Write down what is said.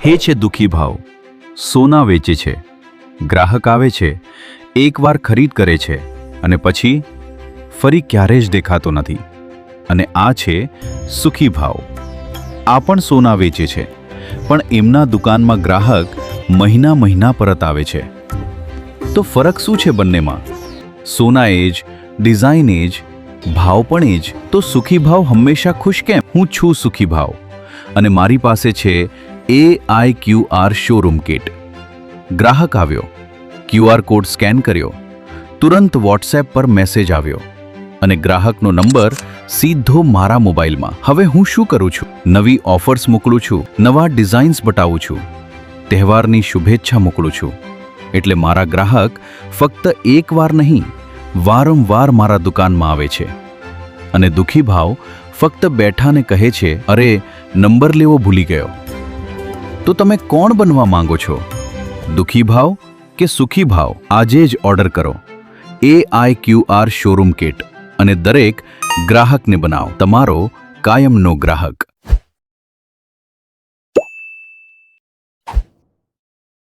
હે છે દુઃખી ભાવ, સોના વેચે છે, ગ્રાહક આવે છે, એકવાર ખરીદ કરે છે અને પછી ફરી ક્યારે જ દેખાતો નથી. અને આ છે સુખી ભાવ. આ પણ સોના વેચે છે, પણ એમના દુકાનમાં ગ્રાહક મહિના પરત આવે છે. તો ફરક શું છે બંનેમાં? સોના એ જ, ડિઝાઇન એ જ, ભાવ પણ એ જ. તો સુખી ભાવ હંમેશા ખુશ કેમ? હું છું સુખી ભાવ અને મારી પાસે છે AIQR શોરૂમ કિટ. ગ્રાહક આવ્યો, QR કોડ સ્કેન કર્યો, તુરંત WhatsApp પર મેસેજ આવ્યો અને ગ્રાહકનો નંબર સીધો મારા મોબાઈલમાં. હવે હું શું કરું છું? નવી ઓફર્સ મોકલું છું, નવા ડિઝાઇન્સ બતાવું છું, તહેવારની શુભેચ્છા મોકલું છું. એટલે મારા ગ્રાહક ફક્ત એકવાર નહીં, વારંવાર મારા દુકાનમાં આવે છે. અને દુઃખી ભાવ ફક્ત બેઠાને કહે છે, અરે નંબર લેવો ભૂલી ગયો. તો તમે કોણ બનવા માંગો છો? દુઃખી ભાવ કે સુખી ભાવ? આજે જ ઓર્ડર કરો AIQR શોરૂમ કિટ અને દરેક ગ્રાહકને બનાવો તમારો કાયમનો ગ્રાહક.